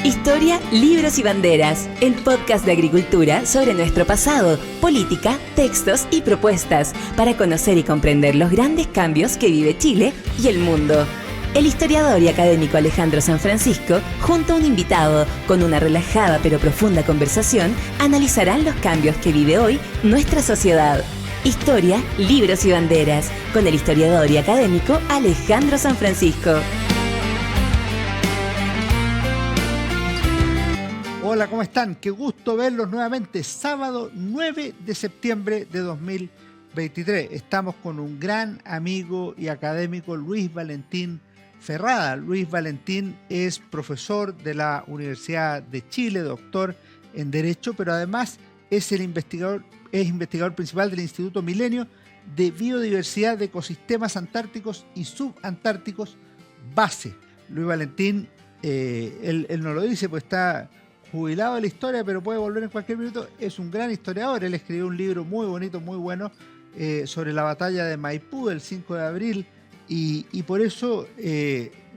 Historia, libros y banderas, el podcast de agricultura sobre nuestro pasado, política, textos y propuestas, para conocer y comprender los grandes cambios que vive Chile y el mundo. El historiador y académico Alejandro San Francisco, junto a un invitado, con una relajada pero profunda conversación, analizarán los cambios que vive hoy nuestra sociedad. Historia, libros y banderas, con el historiador y académico Alejandro San Francisco. Hola, ¿cómo están? Qué gusto verlos nuevamente. Sábado 9 de septiembre de 2023. Estamos con un gran amigo y académico, Luis Valentín Ferrada. Luis Valentín es profesor de la Universidad de Chile, doctor en Derecho, pero además es investigador principal del Instituto Milenio de Biodiversidad de Ecosistemas Antárticos y Subantárticos, BASE. Luis Valentín, él no lo dice, pues está jubilado de la historia, pero puede volver en cualquier minuto. Es un gran historiador. Él escribió un libro muy bonito, muy bueno, sobre la batalla de Maipú del 5 de abril, y por eso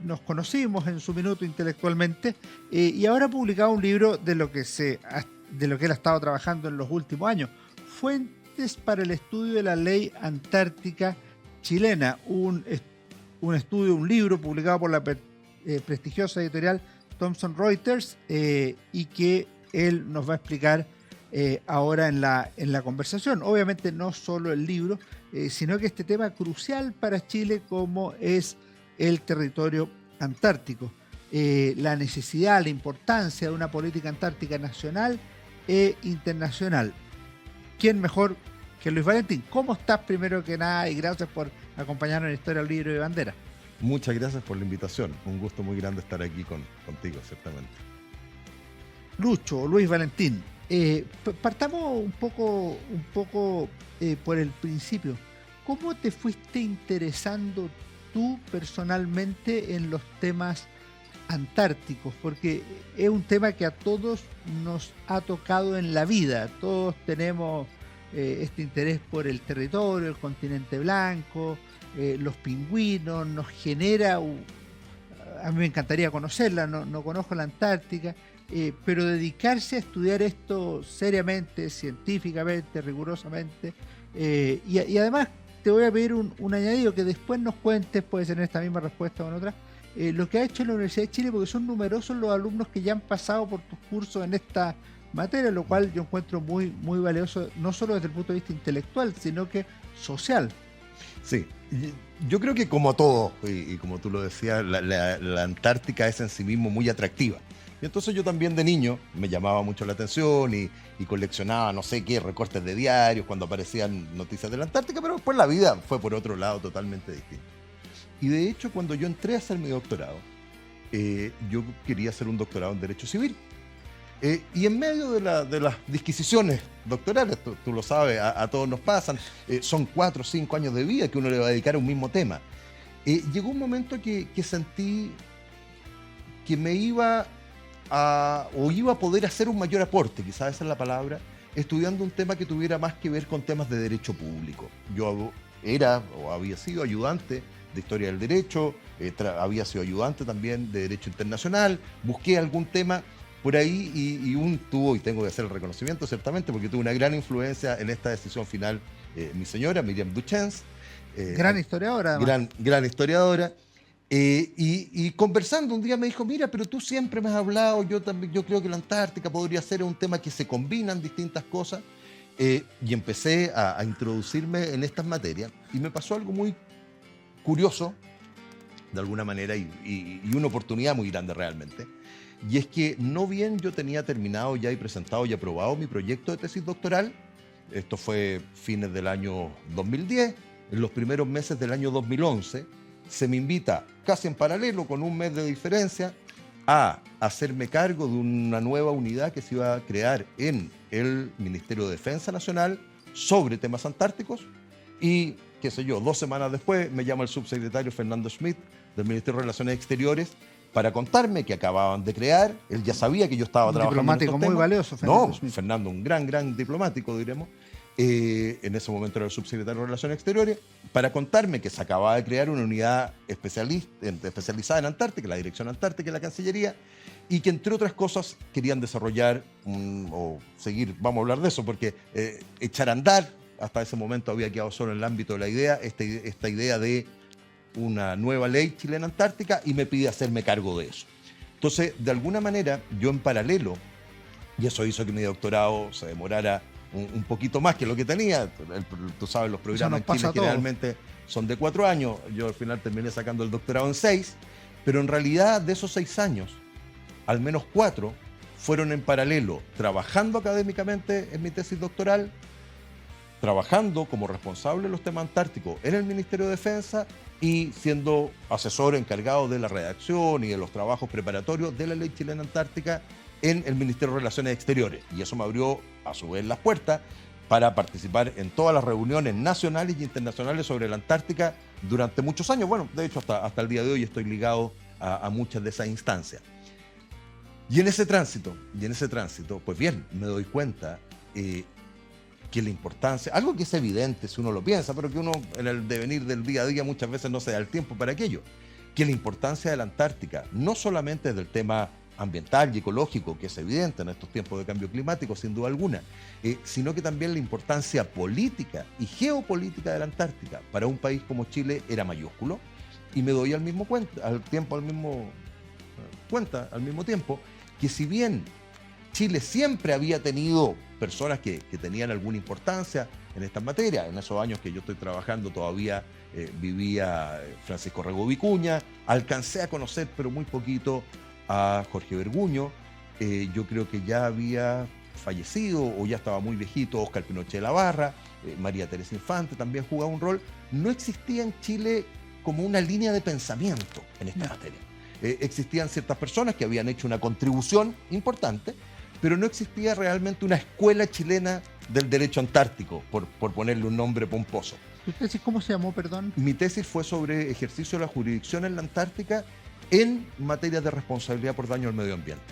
nos conocimos en su minuto intelectualmente, y ahora ha publicado un libro de lo que él ha estado trabajando en los últimos años: Fuentes para el estudio de la ley antártica chilena, un libro publicado por la prestigiosa editorial Thomson Reuters, y que él nos va a explicar ahora en la conversación. Obviamente no solo el libro, sino que este tema crucial para Chile, como es el territorio antártico, la necesidad, la importancia de una política antártica nacional e internacional. ¿Quién mejor que Luis Valentín? ¿Cómo estás, primero que nada? Y gracias por acompañarnos en Historia, Libro y Bandera. Muchas gracias por la invitación. Un gusto muy grande estar aquí contigo, ciertamente. Luis Valentín, partamos un poco por el principio. ¿Cómo te fuiste interesando tú personalmente en los temas antárticos? Porque es un tema que a todos nos ha tocado en la vida. Todos tenemos este interés por el territorio, el continente blanco, los pingüinos. Nos genera, a mí me encantaría conocerla, no conozco la Antártica, pero dedicarse a estudiar esto seriamente, científicamente, rigurosamente, y además te voy a pedir un añadido, que después nos cuentes, puede ser en esta misma respuesta o en otra, lo que ha hecho en la Universidad de Chile, porque son numerosos los alumnos que ya han pasado por tus cursos en esta materia, lo cual yo encuentro muy, muy valioso, no solo desde el punto de vista intelectual, sino que social. Sí, yo creo que como todo, y como tú lo decías, la Antártica es en sí mismo muy atractiva. Y entonces yo también de niño me llamaba mucho la atención y coleccionaba no sé qué recortes de diarios cuando aparecían noticias de la Antártica, pero después la vida fue por otro lado totalmente distinto. Y de hecho, cuando yo entré a hacer mi doctorado, yo quería hacer un doctorado en Derecho Civil. Y en medio de las disquisiciones doctorales, tú lo sabes, a todos nos pasan, son 4 o 5 años de vida que uno le va a dedicar a un mismo tema. Llegó un momento que sentí que me iba a poder hacer un mayor aporte, quizás esa es la palabra, estudiando un tema que tuviera más que ver con temas de derecho público. Yo había sido ayudante de Historia del Derecho, había sido ayudante también de Derecho Internacional, busqué algún tema por ahí y tengo que hacer el reconocimiento ciertamente, porque tuvo una gran influencia en esta decisión final mi señora, Miriam Duchens. Gran historiadora, además. Gran historiadora. Y conversando un día me dijo: mira, pero tú siempre me has hablado, yo creo que la Antártica podría ser un tema que se combinan distintas cosas. Y empecé a introducirme en estas materias, y me pasó algo muy curioso, de alguna manera, y una oportunidad muy grande realmente. Y es que no bien yo tenía terminado ya y presentado y aprobado mi proyecto de tesis doctoral, esto fue fines del año 2010, en los primeros meses del año 2011, se me invita, casi en paralelo, con un mes de diferencia, a hacerme cargo de una nueva unidad que se iba a crear en el Ministerio de Defensa Nacional sobre temas antárticos. Y, qué sé yo, 2 semanas después me llama el subsecretario Fernando Schmidt del Ministerio de Relaciones Exteriores para contarme que acababan de crear. Él ya sabía que yo estaba trabajando en estos temas. Diplomático muy valioso, Fernando Schmidt. Fernando, un gran diplomático, diremos. En ese momento era el subsecretario de Relaciones Exteriores, para contarme que se acababa de crear una unidad especializada en Antártica, la Dirección Antártica de la Cancillería, y que entre otras cosas querían desarrollar o seguir, vamos a hablar de eso, porque echar a andar, hasta ese momento había quedado solo en el ámbito de la idea, esta idea de una nueva ley chilena antártica, y me pide hacerme cargo de eso. Entonces, de alguna manera, yo en paralelo, y eso hizo que mi doctorado se demorara un poquito más que lo que tenía. Tú sabes, los programas en Chile generalmente son de 4 años. Yo al final terminé sacando el doctorado en 6, pero en realidad de esos 6 años, al menos 4 fueron en paralelo, trabajando académicamente en mi tesis doctoral, trabajando como responsable de los temas antárticos en el Ministerio de Defensa y siendo asesor encargado de la redacción y de los trabajos preparatorios de la Ley Chilena Antártica en el Ministerio de Relaciones Exteriores. Y eso me abrió a su vez las puertas para participar en todas las reuniones nacionales y internacionales sobre la Antártica durante muchos años. Bueno, de hecho hasta el día de hoy estoy ligado a muchas de esas instancias. Y en ese tránsito, pues bien, me doy cuenta que la importancia, algo que es evidente si uno lo piensa, pero que uno en el devenir del día a día muchas veces no se da el tiempo para aquello, que la importancia de la Antártica no solamente es del tema ambiental y ecológico, que es evidente en estos tiempos de cambio climático, sin duda alguna, sino que también la importancia política y geopolítica de la Antártica para un país como Chile era mayúsculo, y me doy al mismo tiempo, que si bien Chile siempre había tenido personas que tenían alguna importancia en estas materias, en esos años que yo estoy trabajando todavía vivía Francisco Rego Vicuña, alcancé a conocer, pero muy poquito, a Jorge Berguño, yo creo que ya había fallecido o ya estaba muy viejito Óscar Pinochet de la Barra, María Teresa Infante también jugaba un rol. No existía en Chile como una línea de pensamiento en esta materia. Existían ciertas personas que habían hecho una contribución importante, pero no existía realmente una escuela chilena del derecho antártico, por ponerle un nombre pomposo. ¿Tu tesis cómo se llamó, perdón? Mi tesis fue sobre ejercicio de la jurisdicción en la Antártica en materia de responsabilidad por daño al medio ambiente.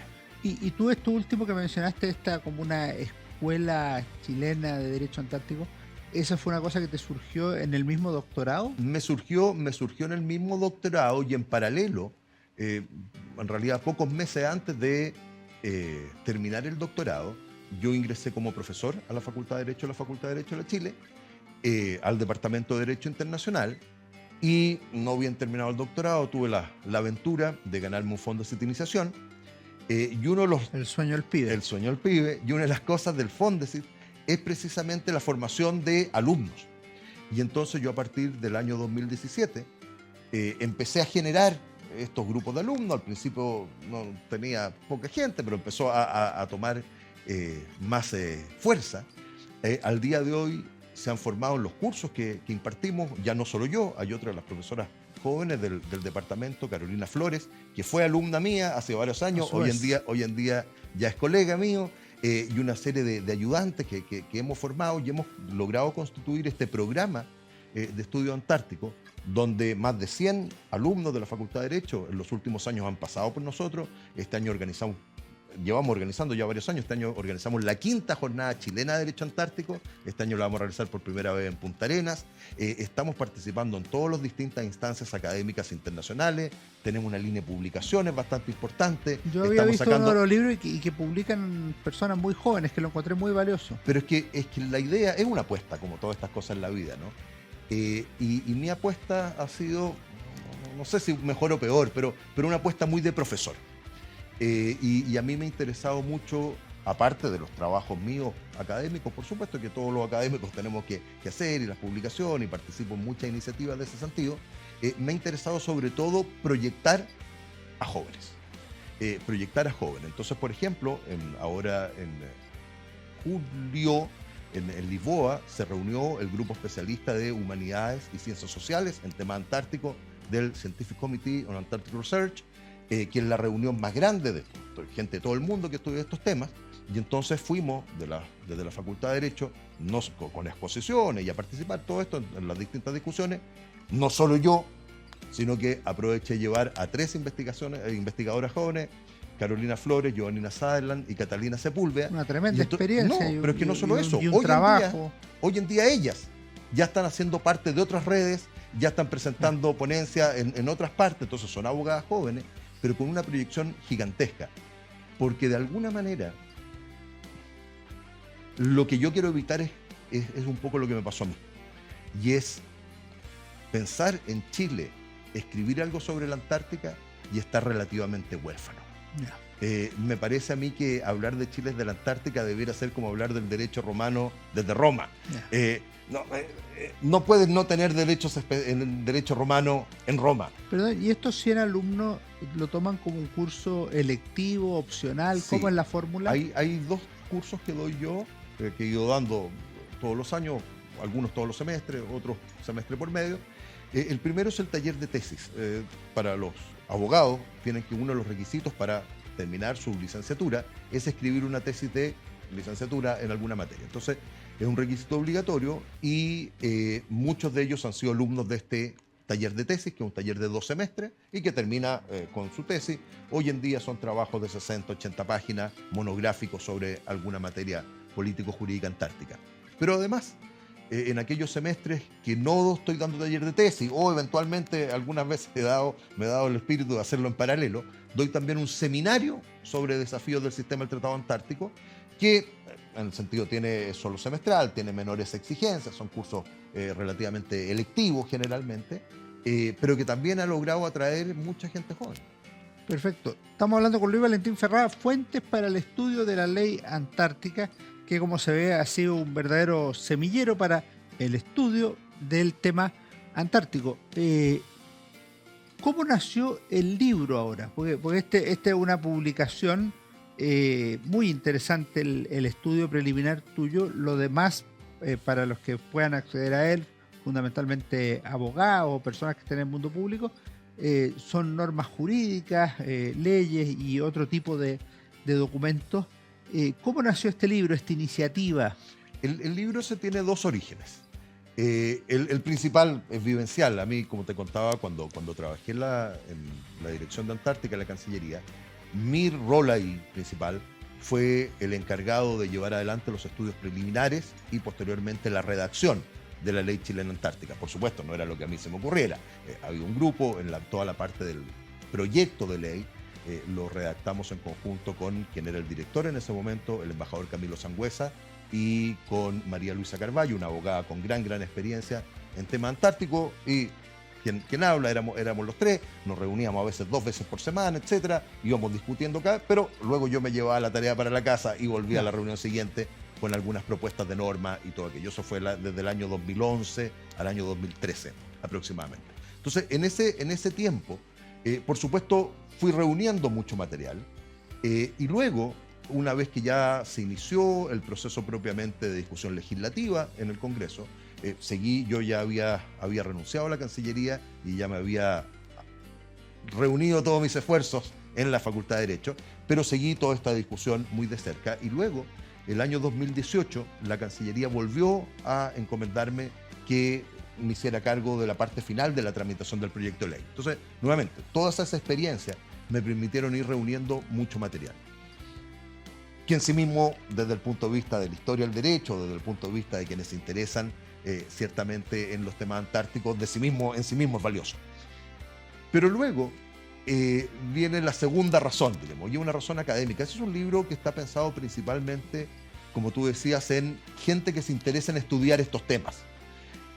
¿Y tú, esto último que mencionaste, esta como una escuela chilena de derecho antártico, esa fue una cosa que te surgió en el mismo doctorado? Me surgió en el mismo doctorado y en paralelo, en realidad pocos meses antes de terminar el doctorado, yo ingresé como profesor a la Facultad de Derecho de la Chile, al Departamento de Derecho Internacional, y no bien terminado el doctorado tuve la aventura de ganarme un fondo de citinización, y uno de los... El sueño del pibe. El sueño del pibe, y una de las cosas del Fondesit es precisamente la formación de alumnos. Y entonces yo a partir del año 2017 empecé a generar estos grupos de alumnos. Al principio no tenía poca gente, pero empezó a tomar más fuerza. Al día de hoy se han formado en los cursos que impartimos, ya no solo yo, hay otra de las profesoras jóvenes del departamento, Carolina Flores, que fue alumna mía hace varios años, hoy en día ya es colega mío, y una serie de ayudantes que hemos formado y hemos logrado constituir este programa de estudio antártico, donde más de 100 alumnos de la Facultad de Derecho en los últimos años han pasado por nosotros. Este año llevamos organizando ya varios años, este año organizamos la 5ª Jornada Chilena de Derecho Antártico, este año la vamos a realizar por primera vez en Punta Arenas, estamos participando en todas las distintas instancias académicas internacionales, tenemos una línea de publicaciones bastante importante. Yo había visto uno de los libros y que publican personas muy jóvenes, que lo encontré muy valioso. Pero es que la idea es una apuesta, como todas estas cosas en la vida, ¿no? Y mi apuesta ha sido, no sé si mejor o peor, pero una apuesta muy de profesor. Y a mí me ha interesado mucho, aparte de los trabajos míos académicos, por supuesto que todos los académicos tenemos que hacer, y las publicaciones, y participo en muchas iniciativas de ese sentido, me ha interesado sobre todo proyectar a jóvenes. Entonces, por ejemplo, ahora en julio, en Lisboa, se reunió el grupo especialista de Humanidades y Ciencias Sociales en tema antártico del Scientific Committee on Antarctic Research, que es la reunión más grande de gente de todo el mundo que estudia estos temas. Y entonces fuimos desde la Facultad de Derecho con exposiciones y a participar todo esto en las distintas discusiones. No solo yo, sino que aproveché llevar a 3 investigadoras jóvenes, Carolina Flores, Giovanna Sutherland y Catalina Sepúlveda. Una tremenda experiencia. No, pero es que no solo eso. Hoy en día ellas ya están haciendo parte de otras redes, ya están presentando ponencias en otras partes, entonces son abogadas jóvenes, pero con una proyección gigantesca. porque de alguna manera lo que yo quiero evitar es un poco lo que me pasó a mí. Y es pensar en Chile, escribir algo sobre la Antártica y estar relativamente huérfano. Ya. Me parece a mí que hablar de Chile desde la Antártica debiera ser como hablar del derecho romano desde Roma. Ya. No puedes no tener derechos en el derecho romano en Roma. Perdón, ¿y estos 100 alumnos lo toman como un curso electivo, opcional? Sí. ¿Cómo es la fórmula? Hay dos cursos que doy yo, que he ido dando todos los años, algunos todos los semestres, otros semestre por medio. El primero es el taller de tesis. Para los abogados, tienen que uno de los requisitos para terminar su licenciatura es escribir una tesis de licenciatura en alguna materia. Entonces, es un requisito obligatorio y muchos de ellos han sido alumnos de este taller de tesis, que es un taller de 2 semestres y que termina con su tesis. Hoy en día son trabajos de 60, 80 páginas, monográficos sobre alguna materia político-jurídica antártica. Pero además, en aquellos semestres que no estoy dando taller de tesis o eventualmente algunas veces me he dado el espíritu de hacerlo en paralelo, doy también un seminario sobre desafíos del sistema del Tratado Antártico que en el sentido tiene solo semestral, tiene menores exigencias, son cursos relativamente electivos generalmente, pero que también ha logrado atraer mucha gente joven. Perfecto. Estamos hablando con Luis Valentín Ferrada, Fuentes para el Estudio de la Ley Antártica, que como se ve ha sido un verdadero semillero para el estudio del tema antártico. ¿Cómo nació el libro ahora? Porque este es una publicación muy interesante, el estudio preliminar tuyo. Lo demás, para los que puedan acceder a él, fundamentalmente abogados o personas que estén en el mundo público, son normas jurídicas, leyes y otro tipo de documentos. ¿Cómo nació este libro, esta iniciativa? El libro tiene 2 orígenes. El principal es vivencial. A mí, como te contaba, cuando trabajé en la Dirección de Antártica, en la Cancillería, mi rol ahí principal fue el encargado de llevar adelante los estudios preliminares y posteriormente la redacción de la Ley Chilena Antártica. Por supuesto, no era lo que a mí se me ocurriera. Había un grupo en toda la parte del proyecto de ley. Lo redactamos en conjunto con quien era el director en ese momento, el embajador Camilo Sangüesa, y con María Luisa Carballo, una abogada con gran experiencia en tema antártico, y quien habla éramos los 3, nos reuníamos a veces 2 veces por semana, etcétera, íbamos discutiendo acá, pero luego yo me llevaba la tarea para la casa y volvía a la reunión siguiente con algunas propuestas de norma y todo aquello. Eso fue desde el año 2011 al año 2013 aproximadamente. Entonces, en ese tiempo, por supuesto, fui reuniendo mucho material y luego, una vez que ya se inició el proceso propiamente de discusión legislativa en el Congreso, yo ya había renunciado a la Cancillería y ya me había reunido todos mis esfuerzos en la Facultad de Derecho, pero seguí toda esta discusión muy de cerca y luego, el año 2018, la Cancillería volvió a encomendarme que me hiciera cargo de la parte final de la tramitación del proyecto de ley. Entonces, nuevamente, todas esas experiencias me permitieron ir reuniendo mucho material, que en sí mismo, desde el punto de vista de la historia del derecho, desde el punto de vista de quienes se interesan ciertamente en los temas antárticos, en sí mismo es valioso. Pero luego viene la segunda razón, digamos, y una razón académica. Ese es un libro que está pensado principalmente, como tú decías, en gente que se interesa en estudiar estos temas.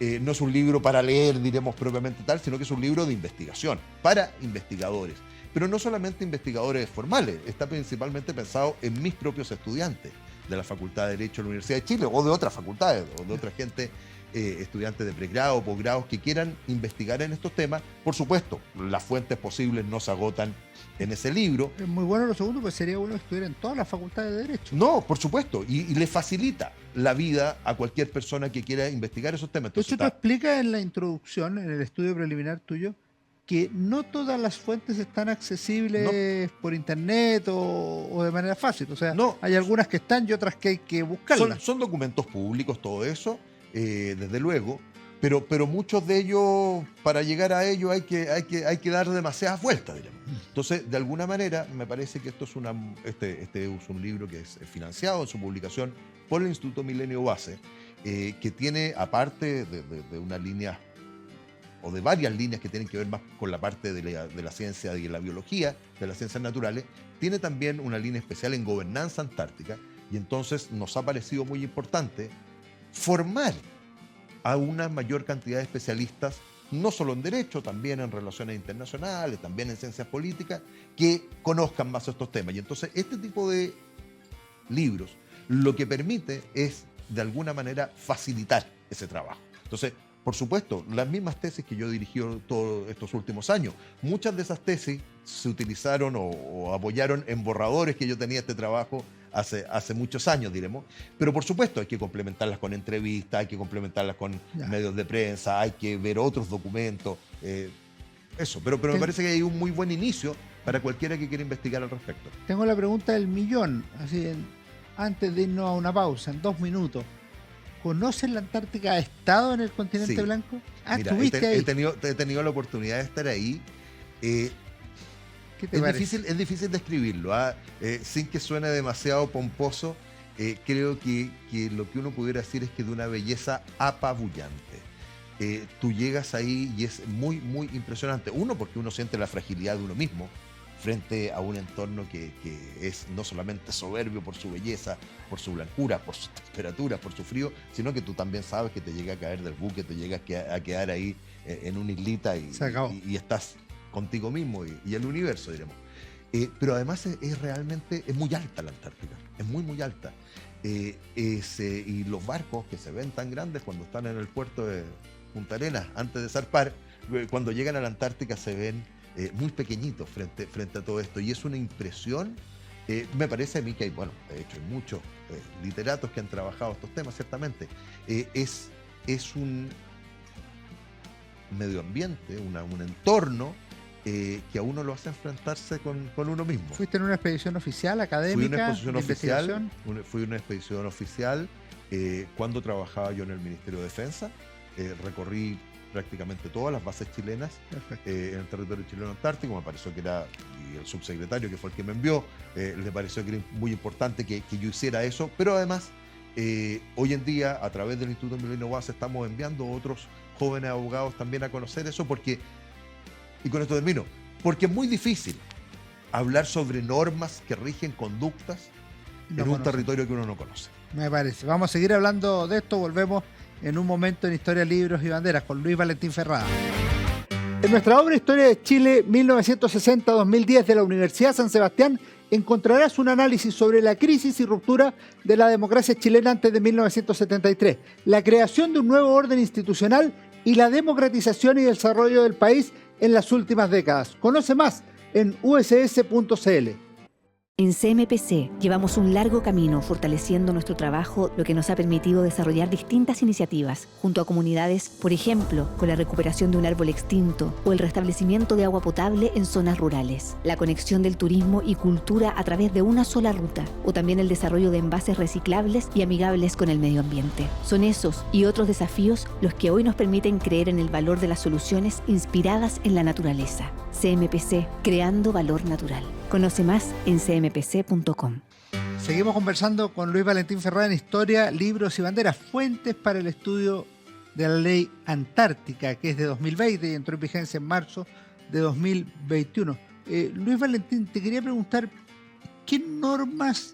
No es un libro para leer, diremos propiamente tal, sino que es un libro de investigación, para investigadores. Pero no solamente investigadores formales, está principalmente pensado en mis propios estudiantes de la Facultad de Derecho de la Universidad de Chile o de otras facultades o de otra gente, estudiantes de pregrado o posgrados que quieran investigar en estos temas. Por supuesto, las fuentes posibles no se agotan en ese libro. Es muy bueno lo segundo, pues sería bueno estudiar en todas las facultades de Derecho. No, por supuesto, y le facilita la vida a cualquier persona que quiera investigar esos temas. De hecho, tú explicas en la introducción, en el estudio preliminar tuyo, que no todas las fuentes están accesibles por internet o de manera fácil. O sea, hay algunas que están y otras que hay que buscarlas. Son documentos públicos, todo eso, desde luego, pero muchos de ellos, para llegar a ellos hay que dar demasiadas vueltas, digamos. Entonces, de alguna manera, me parece que esto es un libro que es financiado en su publicación por el Instituto Milenio Base, que tiene, aparte de una línea o de varias líneas que tienen que ver más con la parte de la ciencia y la biología, de las ciencias naturales, tiene también una línea especial en gobernanza antártica, y entonces nos ha parecido muy importante formar a una mayor cantidad de especialistas, no solo en derecho, también en relaciones internacionales, también en ciencias políticas, que conozcan más estos temas. Y entonces este tipo de libros lo que permite es, de alguna manera, facilitar ese trabajo. Entonces, por supuesto, las mismas tesis que yo he dirigido todos estos últimos años, muchas de esas tesis se utilizaron o apoyaron en borradores que yo tenía este trabajo hace muchos años, diremos. Pero por supuesto hay que complementarlas con entrevistas, hay que complementarlas con medios de prensa, hay que ver otros documentos, eso. Pero me parece que hay un muy buen inicio para cualquiera que quiera investigar al respecto. Tengo la pregunta del millón, así antes de irnos a una pausa, en 2 minutos. ¿Conoces la Antártica? ¿Has estado en el continente blanco? Mira, ¿estuviste ahí? He tenido la oportunidad de estar ahí. ¿Qué te parece? Es difícil describirlo, sin que suene demasiado pomposo. Creo que lo que uno pudiera decir es que de una belleza apabullante. Tú llegas ahí y es muy, muy impresionante. Uno, porque uno siente la fragilidad de uno mismo frente a un entorno que es no solamente soberbio por su belleza, por su blancura, por su temperatura, por su frío, sino que tú también sabes que te llega a caer del buque, te llegas a quedar ahí en una islita y estás contigo mismo y el universo, diremos. Pero además es realmente muy alta la Antártica, es muy, muy alta. Y los barcos que se ven tan grandes cuando están en el puerto de Punta Arenas, antes de zarpar, cuando llegan a la Antártica se ven muy pequeñitos frente a todo esto, y es una impresión. Me parece a mí que hay, bueno, de hecho hay muchos literatos que han trabajado estos temas, ciertamente. Es un medio ambiente, un entorno que a uno lo hace enfrentarse con uno mismo. ¿Fuiste en una expedición oficial, académica, investigación? Fui en una expedición oficial cuando trabajaba yo en el Ministerio de Defensa. Recorrí prácticamente todas las bases chilenas en el territorio chileno antártico. Me pareció que era, y el subsecretario que fue el que me envió, le pareció que era muy importante que yo hiciera eso, pero además hoy en día a través del Instituto Emiliano Guas estamos enviando a otros jóvenes abogados también a conocer eso, porque, y con esto termino, porque es muy difícil hablar sobre normas que rigen conductas en un territorio que uno no conoce. Me parece. Vamos a seguir hablando de esto, volvemos en un momento en Historia, Libros y Banderas con Luis Valentín Ferrada. En nuestra obra Historia de Chile 1960-2010 de la Universidad San Sebastián encontrarás un análisis sobre la crisis y ruptura de la democracia chilena antes de 1973, la creación de un nuevo orden institucional y la democratización y desarrollo del país en las últimas décadas. Conoce más en uss.cl. En CMPC llevamos un largo camino fortaleciendo nuestro trabajo, lo que nos ha permitido desarrollar distintas iniciativas junto a comunidades, por ejemplo, con la recuperación de un árbol extinto o el restablecimiento de agua potable en zonas rurales, la conexión del turismo y cultura a través de una sola ruta, o también el desarrollo de envases reciclables y amigables con el medio ambiente. Son esos y otros desafíos los que hoy nos permiten creer en el valor de las soluciones inspiradas en la naturaleza. CMPC, creando valor natural. Conoce más en cmpc.com. Seguimos conversando con Luis Valentín Ferrada en Historia, Libros y Banderas, fuentes para el estudio de la Ley Antártica, que es de 2020 y entró en vigencia en marzo de 2021. Luis Valentín, te quería preguntar, ¿qué normas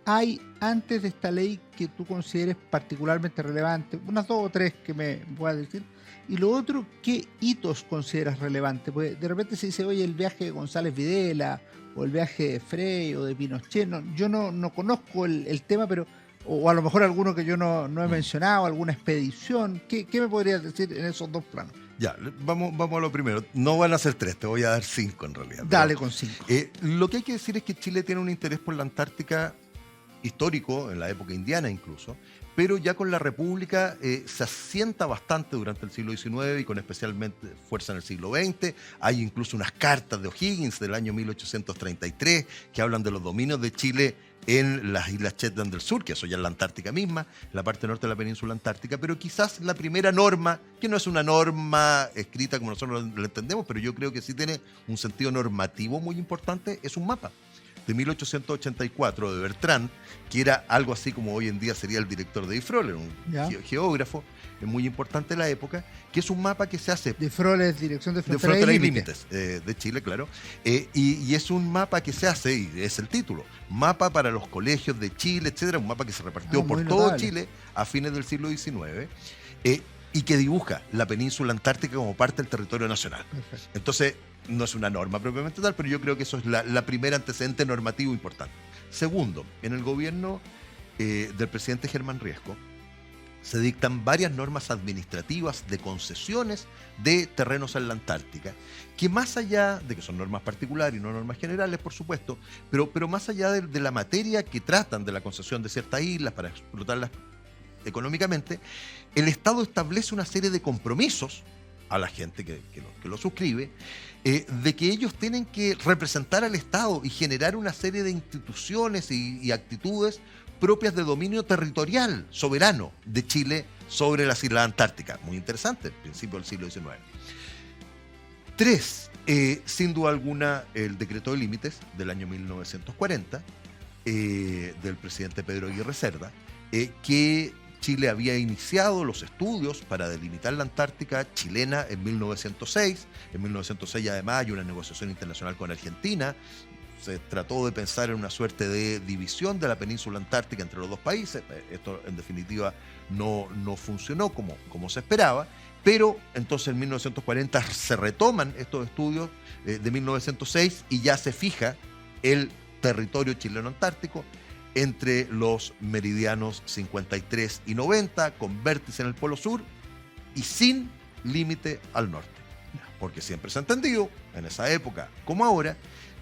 hay antes de esta ley que tú consideres particularmente relevantes? Unas 2 o 3 que me puedas decir. Y lo otro, ¿qué hitos consideras relevantes? Porque de repente se dice, oye, el viaje de González Videla, o el viaje de Frey, o de Pinochet. Yo no conozco el tema, pero o a lo mejor alguno que yo no he mencionado, alguna expedición. ¿Qué me podrías decir en esos 2 planos? Ya, vamos a lo primero. No van a ser 3, te voy a dar 5 en realidad. Dale con 5. Lo que hay que decir es que Chile tiene un interés por la Antártica histórico, en la época indiana incluso, pero ya con la República se asienta bastante durante el siglo XIX y con especialmente fuerza en el siglo XX. Hay incluso unas cartas de O'Higgins del año 1833 que hablan de los dominios de Chile en las Islas Shetland del Sur, que eso ya es la Antártica misma, la parte norte de la península antártica, pero quizás la primera norma, que no es una norma escrita como nosotros lo entendemos, pero yo creo que sí tiene un sentido normativo muy importante, es un mapa. de 1884 de Bertrand, que era algo así como hoy en día sería el director de Difrol, era un geógrafo muy importante de la época, que es un mapa que se hace... Difrol es Dirección de de Fronteras Fronteras y y Límites. Límites de Chile, claro. Y es un mapa que se hace, y es el título, Mapa para los colegios de Chile, etcétera, un mapa que se repartió por muy todo notable. Chile a fines del siglo XIX, y que dibuja la península antártica como parte del territorio nacional. Perfecto. Entonces, no es una norma propiamente tal, pero yo creo que eso es la primera antecedente normativo importante. Segundo, en el gobierno del presidente Germán Riesco, se dictan varias normas administrativas de concesiones de terrenos en la Antártica, que más allá de que son normas particulares y no normas generales, por supuesto, pero más allá de la materia que tratan de la concesión de ciertas islas para explotarlas económicamente, el Estado establece una serie de compromisos a la gente que lo suscribe, de que ellos tienen que representar al Estado y generar una serie de instituciones y actitudes propias de dominio territorial soberano de Chile sobre las Islas Antárticas. Muy interesante, principio del siglo XIX. 3, sin duda alguna, el decreto de límites del año 1940 del presidente Pedro Aguirre Cerda, que Chile había iniciado los estudios para delimitar la Antártica chilena en 1906. En 1906 además hay una negociación internacional con Argentina. Se trató de pensar en una suerte de división de la península antártica entre los dos países. Esto en definitiva no funcionó como se esperaba, pero entonces en 1940 se retoman estos estudios de 1906 y ya se fija el territorio chileno antártico entre los meridianos 53 y 90, con vértice en el polo sur y sin límite al norte. Porque siempre se ha entendido, en esa época como ahora,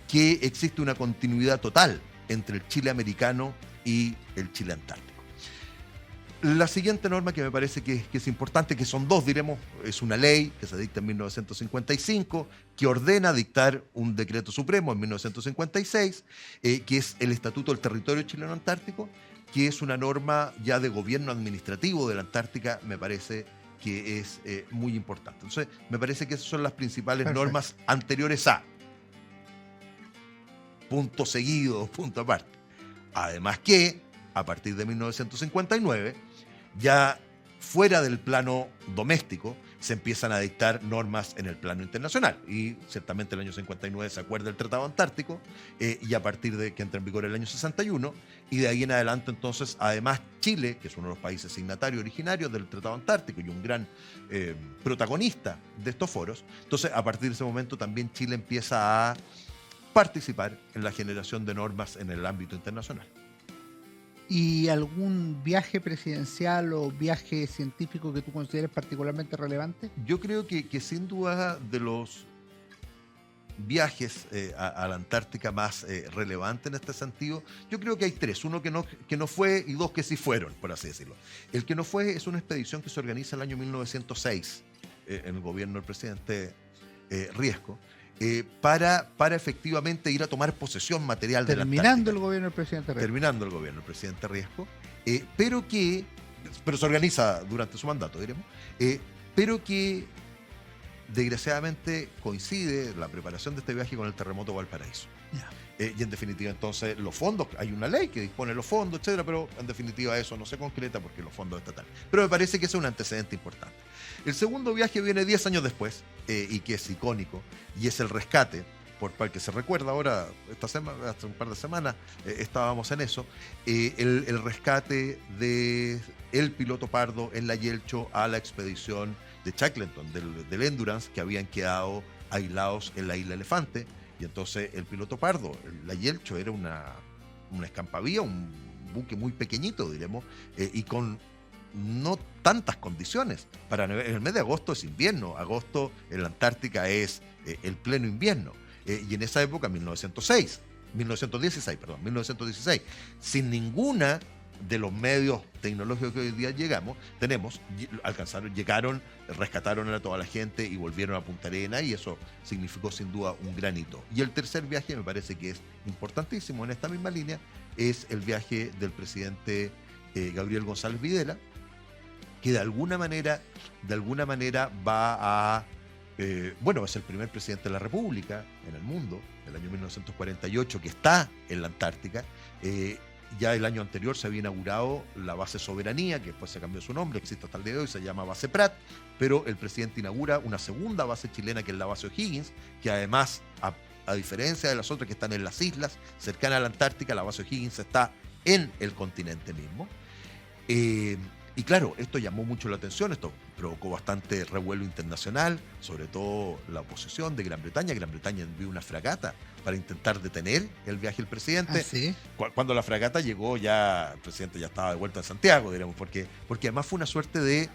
que existe una continuidad total entre el Chile americano y el Chile antártico. La siguiente norma que me parece que es importante, que son dos, diremos, es una ley que se dicta en 1955, que ordena dictar un decreto supremo en 1956, que es el Estatuto del Territorio Chileno Antártico, que es una norma ya de gobierno administrativo de la Antártica, me parece que es muy importante. Entonces, me parece que esas son las principales Perfecto. normas anteriores a punto seguido, punto aparte. Además que, a partir de 1959, ya fuera del plano doméstico, se empiezan a dictar normas en el plano internacional. Y ciertamente el año 59 se acuerda el Tratado Antártico, y a partir de que entra en vigor el año 61, y de ahí en adelante entonces, además Chile, que es uno de los países signatarios originarios del Tratado Antártico y un gran protagonista de estos foros, entonces a partir de ese momento también Chile empieza a participar en la generación de normas en el ámbito internacional. ¿Y algún viaje presidencial o viaje científico que tú consideres particularmente relevante? Yo creo que sin duda de los viajes a la Antártica más relevantes en este sentido, yo creo que hay tres. Uno que no fue y dos que sí fueron, por así decirlo. El que no fue es una expedición que se organiza en el año 1906 en el gobierno del presidente Riesco, para efectivamente ir a tomar posesión material de la Antártica. Terminando el gobierno del presidente Riesco. Terminando el gobierno del presidente Riesco, pero se organiza durante su mandato, diremos, pero que desgraciadamente coincide la preparación de este viaje con el terremoto de Valparaíso. Y en definitiva entonces los fondos, hay una ley que dispone los fondos, etcétera, pero en definitiva eso no se concreta porque los fondos estatales. Pero me parece que ese es un antecedente importante. El segundo viaje viene 10 años después, y que es icónico, y es el rescate, por el que se recuerda ahora, hace un par de semanas estábamos en eso, el rescate del piloto Pardo en la Yelcho a la expedición de Shackleton, del Endurance, que habían quedado aislados en la isla Elefante. Y entonces el piloto Pardo, la Yelcho, era una escampavía, un buque muy pequeñito, diremos, y con no tantas condiciones. En el mes de agosto es invierno, agosto en la Antártica es el pleno invierno. Y en esa época, 1916, sin ninguna de los medios tecnológicos que hoy día llegaron, rescataron a toda la gente y volvieron a Punta Arenas, y eso significó sin duda un gran hito. Y el tercer viaje me parece que es importantísimo en esta misma línea, es el viaje del presidente Gabriel González Videla, que de alguna manera va a bueno, es el primer presidente de la República en el mundo, el año 1948, que está en la Antártica. Ya el año anterior se había inaugurado la base Soberanía, que después se cambió su nombre, existe hasta el día de hoy, se llama base Prat, pero el presidente inaugura una segunda base chilena, que es la base O'Higgins, que además, a diferencia de las otras que están en las islas cercanas a la Antártica, la base O'Higgins está en el continente mismo. Y claro, esto llamó mucho la atención, esto provocó bastante revuelo internacional, sobre todo la oposición de Gran Bretaña. Gran Bretaña envió una fragata para intentar detener el viaje del presidente. ¿Ah, sí? Cuando la fragata llegó, ya el presidente ya estaba de vuelta en Santiago, diríamos, porque además fue una suerte de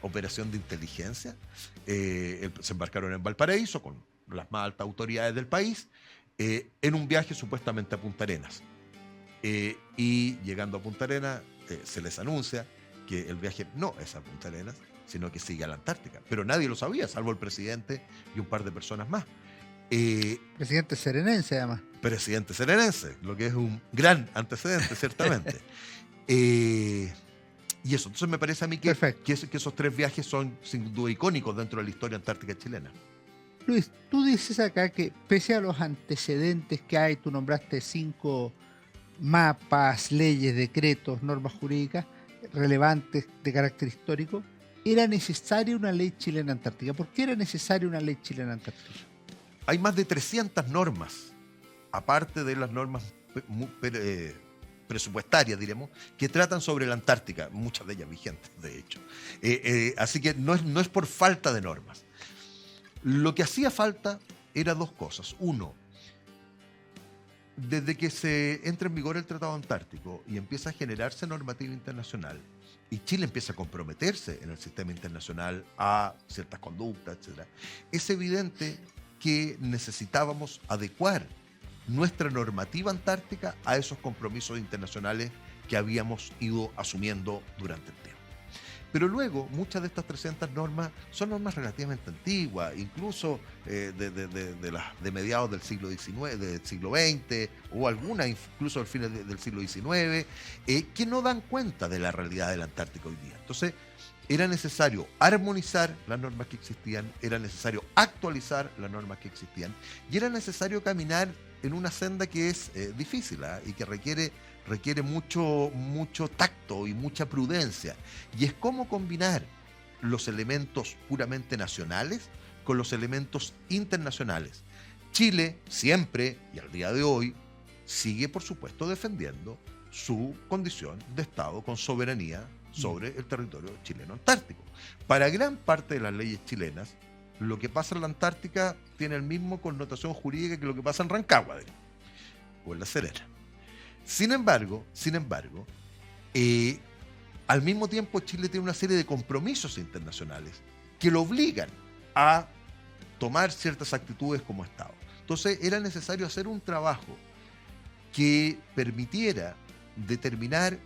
operación de inteligencia. Se embarcaron en Valparaíso con las más altas autoridades del país, en un viaje supuestamente a Punta Arenas. Y llegando a Punta Arenas, se les anuncia que el viaje no es a Punta Arenas, sino que sigue a la Antártica. Pero nadie lo sabía, salvo el presidente y un par de personas más. Presidente serenense, además. Presidente serenense, lo que es un gran antecedente, ciertamente. Y eso, entonces me parece a mí que esos 3 viajes son sin duda icónicos dentro de la historia antártica chilena. Luis, tú dices acá que pese a los antecedentes que hay, tú nombraste 5 mapas, leyes, decretos, normas jurídicas relevantes de carácter histórico, ¿era necesaria una ley chilena antártica? ¿Por qué era necesaria una ley chilena antártica? Hay más de 300 normas, aparte de las normas presupuestarias, diremos, que tratan sobre la Antártica, muchas de ellas vigentes, de hecho. Así que no es por falta de normas. Lo que hacía falta era 2 cosas. Uno, desde que se entra en vigor el Tratado Antártico y empieza a generarse normativa internacional, y Chile empieza a comprometerse en el sistema internacional a ciertas conductas, etc., es evidente que necesitábamos adecuar nuestra normativa antártica a esos compromisos internacionales que habíamos ido asumiendo durante el tiempo. Pero luego, muchas de estas 300 normas son normas relativamente antiguas, incluso de mediados del siglo XIX, del siglo XX, o algunas incluso del fin del siglo XIX, que no dan cuenta de la realidad del Antártico hoy día. Entonces, era necesario armonizar las normas que existían, era necesario actualizar las normas que existían, y era necesario caminar en una senda que es difícil, y que requiere mucho tacto y mucha prudencia. Y es cómo combinar los elementos puramente nacionales con los elementos internacionales. Chile siempre, y al día de hoy, sigue, por supuesto, defendiendo su condición de Estado con soberanía sobre el territorio chileno antártico. Para gran parte de las leyes chilenas, lo que pasa en la Antártica tiene el mismo connotación jurídica que lo que pasa en Rancagua, o en La Serena. Sin embargo, al mismo tiempo Chile tiene una serie de compromisos internacionales que lo obligan a tomar ciertas actitudes como Estado. Entonces era necesario hacer un trabajo que permitiera determinar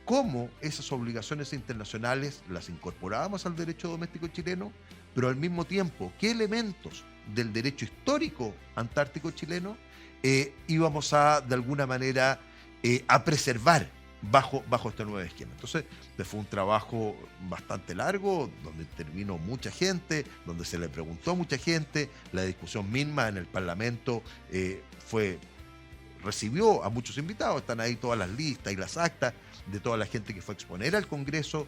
cómo esas obligaciones internacionales las incorporábamos al derecho doméstico chileno, pero al mismo tiempo qué elementos del derecho histórico antártico chileno íbamos a, de alguna manera, a preservar bajo este nuevo esquema. Entonces, fue un trabajo bastante largo, donde intervino mucha gente, donde se le preguntó a mucha gente, la discusión misma en el Parlamento recibió a muchos invitados, están ahí todas las listas y las actas de toda la gente que fue a exponer al Congreso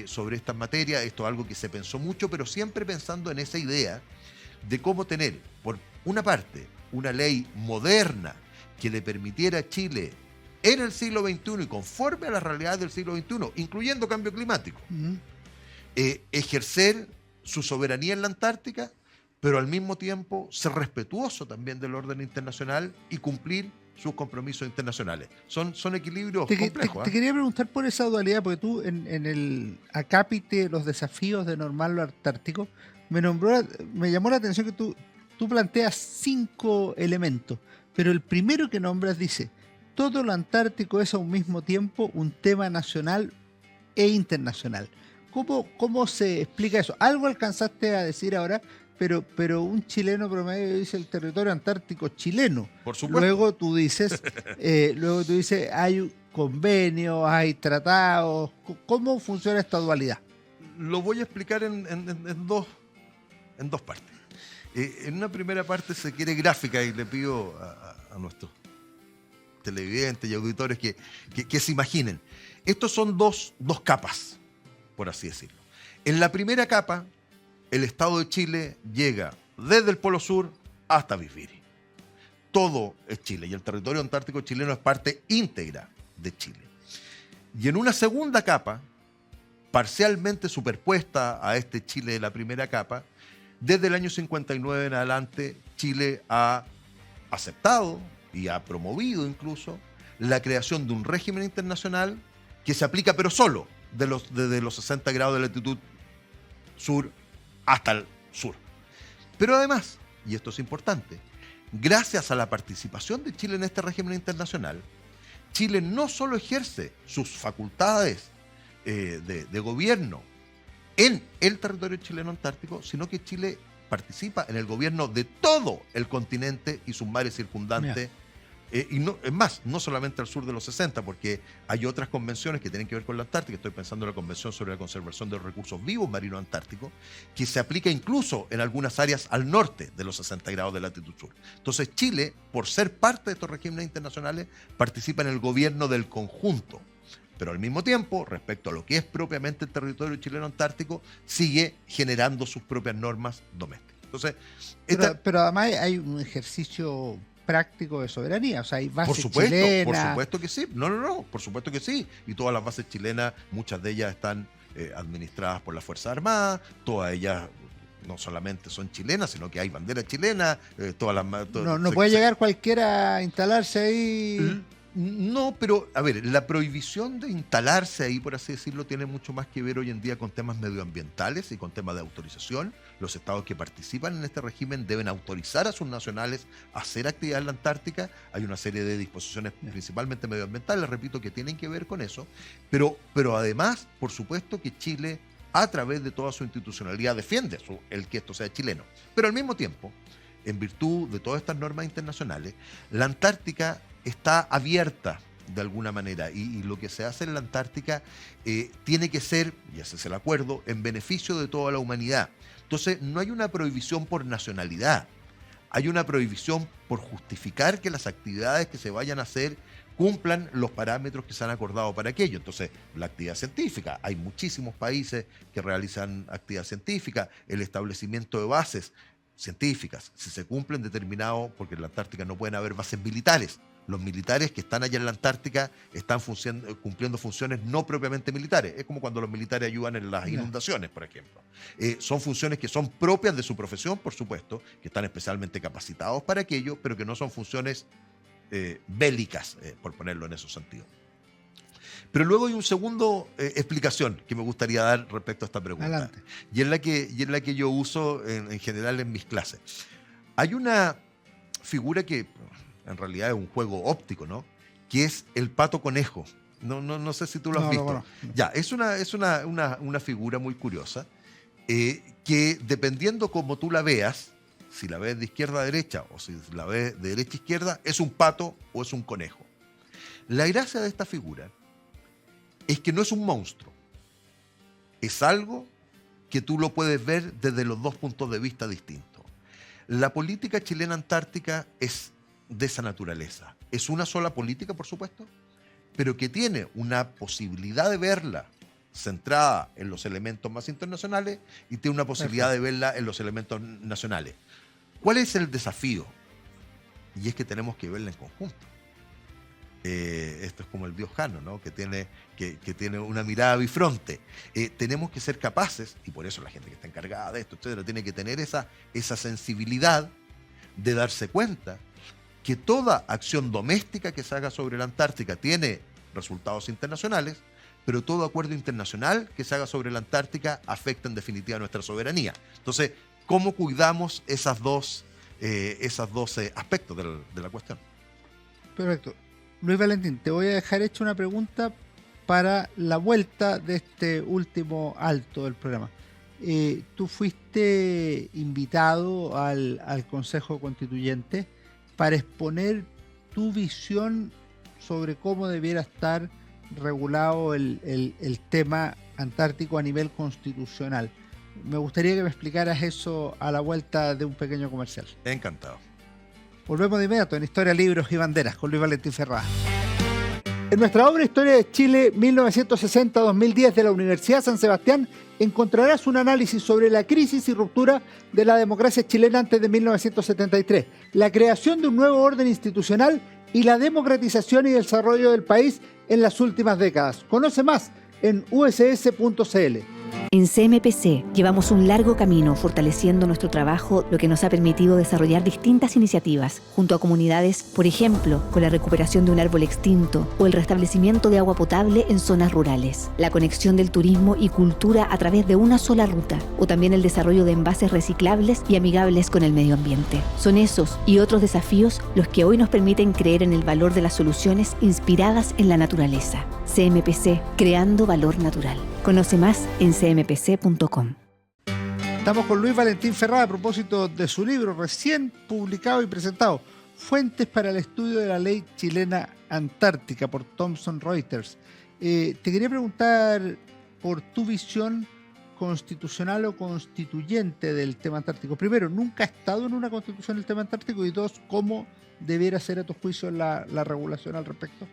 sobre estas materias. Esto es algo que se pensó mucho, pero siempre pensando en esa idea de cómo tener, por una parte, una ley moderna que le permitiera a Chile en el siglo XXI y conforme a las realidades del siglo XXI, incluyendo cambio climático, ejercer su soberanía en la Antártica, pero al mismo tiempo ser respetuoso también del orden internacional y cumplir sus compromisos internacionales. Son equilibrios complejos. Te quería preguntar por esa dualidad, porque tú en el acápite Los desafíos de normar lo antártico, me llamó la atención que tú planteas 5 elementos, pero el primero que nombras dice: todo lo antártico es a un mismo tiempo un tema nacional e internacional. ¿Cómo se explica eso? Algo alcanzaste a decir ahora, pero un chileno promedio dice el territorio antártico chileno. Por supuesto. Luego tú dices, hay convenios, hay tratados. ¿Cómo funciona esta dualidad? Lo voy a explicar en en dos partes. En una primera parte se quiere gráfica y le pido a nuestros televidentes y auditores que se imaginen. Estos son dos capas, por así decirlo. En la primera capa, el Estado de Chile llega desde el Polo Sur hasta Bisbiri. Todo es Chile y el territorio antártico chileno es parte íntegra de Chile. Y en una segunda capa, parcialmente superpuesta a este Chile de la primera capa, desde el año 59 en adelante, Chile ha aceptado y ha promovido incluso la creación de un régimen internacional que se aplica pero solo desde los 60 grados de latitud sur hasta el sur. Pero además, y esto es importante, gracias a la participación de Chile en este régimen internacional, Chile no solo ejerce sus facultades de gobierno en el territorio chileno antártico, sino que Chile participa en el gobierno de todo el continente y sus mares circundantes. Y no, es más, no solamente al sur de los 60, porque hay otras convenciones que tienen que ver con la Antártica. Estoy pensando en la Convención sobre la Conservación de los Recursos Vivos Marinos Antárticos, que se aplica incluso en algunas áreas al norte de los 60 grados de latitud sur. Entonces Chile, por ser parte de estos regímenes internacionales, participa en el gobierno del conjunto. Pero al mismo tiempo, respecto a lo que es propiamente el territorio chileno antártico, sigue generando sus propias normas domésticas. Entonces, pero además hay un ejercicio práctico de soberanía, o sea, hay bases chilenas. Por chilenas. supuesto que sí, no, por supuesto que sí. Y todas las bases chilenas, muchas de ellas están administradas por las Fuerzas Armadas, todas ellas no solamente son chilenas, sino que hay bandera chilena, No puede llegar cualquiera a instalarse ahí. No, pero a ver, la prohibición de instalarse ahí, por así decirlo, tiene mucho más que ver hoy en día con temas medioambientales y con temas de autorización. Los estados que participan en este régimen deben autorizar a sus nacionales a hacer actividad en la Antártica. Hay una serie de disposiciones principalmente medioambientales, repito, que tienen que ver con eso. Pero además, por supuesto que Chile, a través de toda su institucionalidad, defiende el que esto sea chileno. Pero al mismo tiempo, en virtud de todas estas normas internacionales, la Antártica está abierta de alguna manera y lo que se hace en la Antártica tiene que ser, y ese es el acuerdo, en beneficio de toda la humanidad. Entonces no hay una prohibición por nacionalidad, hay una prohibición por justificar que las actividades que se vayan a hacer cumplan los parámetros que se han acordado para aquello. Entonces, la actividad científica, hay muchísimos países que realizan actividad científica, el establecimiento de bases científicas, si se cumplen determinados, porque en la Antártica no pueden haber bases militares. Los militares que están allá en la Antártica están cumpliendo funciones no propiamente militares. Es como cuando los militares ayudan en las inundaciones, por ejemplo. Son funciones que son propias de su profesión, por supuesto, que están especialmente capacitados para aquello, pero que no son funciones bélicas, por ponerlo en esos sentidos. Pero luego hay una segunda explicación que me gustaría dar respecto a esta pregunta. Adelante. Y es la que yo uso en general en mis clases. Hay una figura que en realidad es un juego óptico, ¿no? Que es el pato conejo. No sé si tú lo has visto. No. Ya, es una figura muy curiosa que dependiendo cómo tú la veas, si la ves de izquierda a derecha o si la ves de derecha a izquierda, es un pato o es un conejo. La gracia de esta figura es que no es un monstruo. Es algo que tú lo puedes ver desde los dos puntos de vista distintos. La política chilena antártica es de esa naturaleza. Es una sola política, por supuesto, pero que tiene una posibilidad de verla centrada en los elementos más internacionales y tiene una posibilidad de verla en los elementos nacionales. ¿Cuál es el desafío? Y es que tenemos que verla en conjunto. Esto es como el dios Jano, ¿no? que tiene una mirada bifronte. Tenemos que ser capaces, y por eso la gente que está encargada de esto, etcétera, tiene que tener esa sensibilidad de darse cuenta que toda acción doméstica que se haga sobre la Antártica tiene resultados internacionales, pero todo acuerdo internacional que se haga sobre la Antártica afecta en definitiva nuestra soberanía. Entonces, ¿cómo cuidamos esos dos aspectos de la cuestión? Perfecto. Luis Valentín, te voy a dejar hecha una pregunta para la vuelta de este último alto del programa. Tú fuiste invitado al Consejo Constituyente para exponer tu visión sobre cómo debiera estar regulado el tema antártico a nivel constitucional. Me gustaría que me explicaras eso a la vuelta de un pequeño comercial. Encantado. Volvemos de inmediato en Historia, Libros y Banderas con Luis Valentín Ferrada. En nuestra obra Historia de Chile 1960-2010 de la Universidad San Sebastián encontrarás un análisis sobre la crisis y ruptura de la democracia chilena antes de 1973, la creación de un nuevo orden institucional y la democratización y desarrollo del país en las últimas décadas. Conoce más en uss.cl. En CMPC llevamos un largo camino fortaleciendo nuestro trabajo, lo que nos ha permitido desarrollar distintas iniciativas junto a comunidades, por ejemplo, con la recuperación de un árbol extinto o el restablecimiento de agua potable en zonas rurales, la conexión del turismo y cultura a través de una sola ruta o también el desarrollo de envases reciclables y amigables con el medio ambiente. Son esos y otros desafíos los que hoy nos permiten creer en el valor de las soluciones inspiradas en la naturaleza. CMPC, creando valor natural. Conoce más en cmpc.com. Estamos con Luis Valentín Ferrada a propósito de su libro recién publicado y presentado, Fuentes para el estudio de la ley chilena antártica, por Thomson Reuters. Te quería preguntar por tu visión constitucional o constituyente del tema antártico. Primero, ¿nunca ha estado en una constitución el tema antártico? Y dos, ¿cómo debiera ser a tu juicio la regulación al respecto?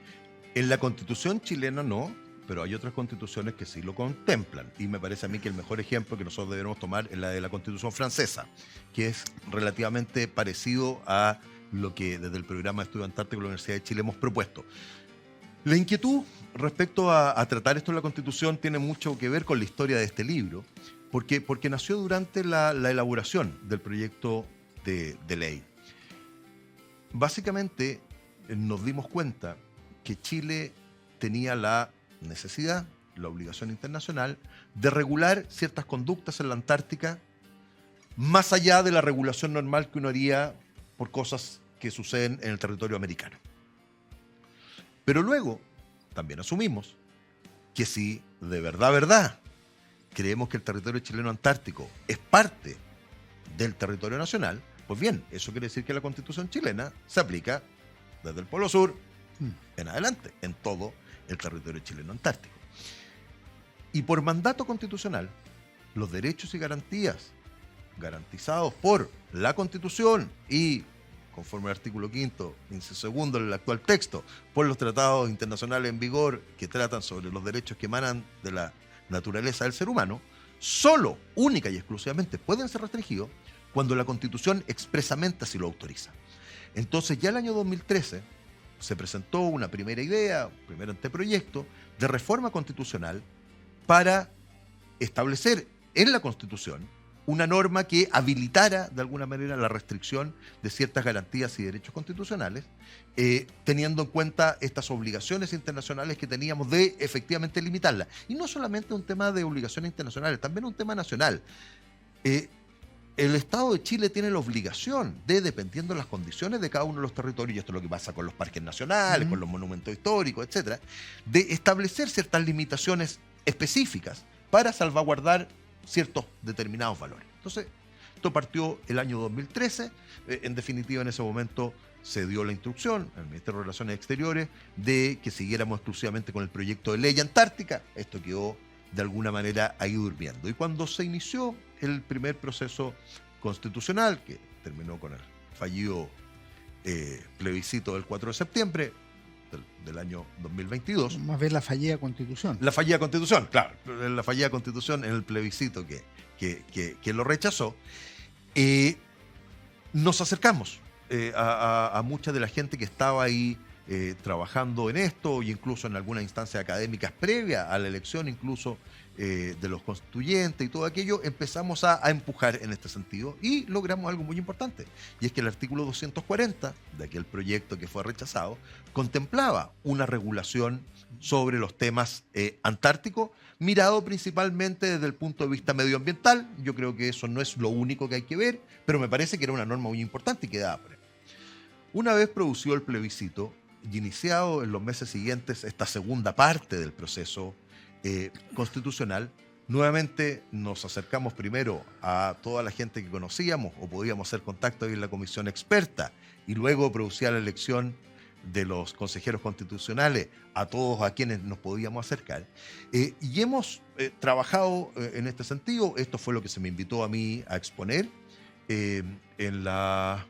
En la Constitución chilena no, pero hay otras constituciones que sí lo contemplan. Y me parece a mí que el mejor ejemplo que nosotros debemos tomar es la de la Constitución francesa, que es relativamente parecido a lo que desde el programa de estudio antártico de la Universidad de Chile hemos propuesto. La inquietud respecto a tratar esto en la Constitución tiene mucho que ver con la historia de este libro, porque nació durante la elaboración del proyecto de ley. Básicamente nos dimos cuenta que Chile tenía la necesidad, la obligación internacional de regular ciertas conductas en la Antártica más allá de la regulación normal que uno haría por cosas que suceden en el territorio americano. Pero luego también asumimos que si de verdad creemos que el territorio chileno antártico es parte del territorio nacional, pues bien, eso quiere decir que la Constitución chilena se aplica desde el Polo Sur en adelante, en todo el territorio chileno antártico. Y por mandato constitucional, los derechos y garantías garantizados por la Constitución y, conforme al artículo 5º, inciso 2 del actual texto, por los tratados internacionales en vigor que tratan sobre los derechos que emanan de la naturaleza del ser humano, solo, única y exclusivamente pueden ser restringidos cuando la Constitución expresamente así lo autoriza. Entonces, ya el año 2013 se presentó una primera idea, un primer anteproyecto de reforma constitucional para establecer en la Constitución una norma que habilitara de alguna manera la restricción de ciertas garantías y derechos constitucionales, teniendo en cuenta estas obligaciones internacionales que teníamos de efectivamente limitarla. Y no solamente un tema de obligaciones internacionales, también un tema nacional. El Estado de Chile tiene la obligación de, dependiendo de las condiciones de cada uno de los territorios, y esto es lo que pasa con los parques nacionales, con los monumentos históricos, etcétera, de establecer ciertas limitaciones específicas para salvaguardar ciertos determinados valores. Entonces, esto partió el año 2013. En definitiva, en ese momento se dio la instrucción al Ministerio de Relaciones Exteriores de que siguiéramos exclusivamente con el proyecto de ley antártica. Esto quedó de alguna manera ahí durmiendo. Y cuando se inició el primer proceso constitucional, que terminó con el fallido plebiscito del 4 de septiembre del año 2022. Más bien la fallida Constitución. La fallida Constitución, claro. La fallida Constitución en el plebiscito que lo rechazó. Nos acercamos a mucha de la gente que estaba ahí trabajando en esto, y incluso en algunas instancias académicas previas a la elección, incluso de los constituyentes y todo aquello, empezamos a empujar en este sentido y logramos algo muy importante, y es que el artículo 240 de aquel proyecto que fue rechazado contemplaba una regulación sobre los temas antárticos, mirado principalmente desde el punto de vista medioambiental. Yo creo que eso no es lo único que hay que ver, pero me parece que era una norma muy importante y quedaba por ahí. Una vez producido el plebiscito y iniciado en los meses siguientes esta segunda parte del proceso constitucional, nuevamente nos acercamos primero a toda la gente que conocíamos o podíamos hacer contacto ahí en la comisión experta, y luego producía la elección de los consejeros constitucionales a todos a quienes nos podíamos acercar. Y hemos trabajado en este sentido. Esto fue lo que se me invitó a mí a exponer en la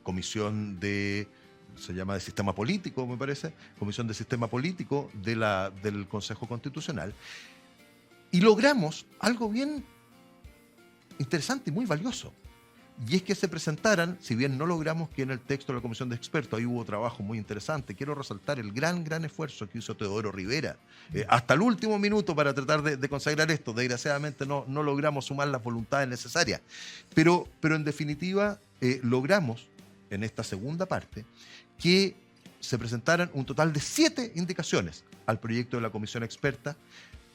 comisión se llama de Sistema Político, me parece, Comisión de Sistema Político del Consejo Constitucional. Y logramos algo bien interesante y muy valioso. Y es que se presentaran, si bien no logramos que en el texto de la Comisión de Expertos, ahí hubo trabajo muy interesante, quiero resaltar el gran esfuerzo que hizo Teodoro Rivera, hasta el último minuto para tratar de consagrar esto. Desgraciadamente no logramos sumar las voluntades necesarias, pero en definitiva logramos en esta segunda parte que se presentaran un total de 7 indicaciones al proyecto de la Comisión Experta,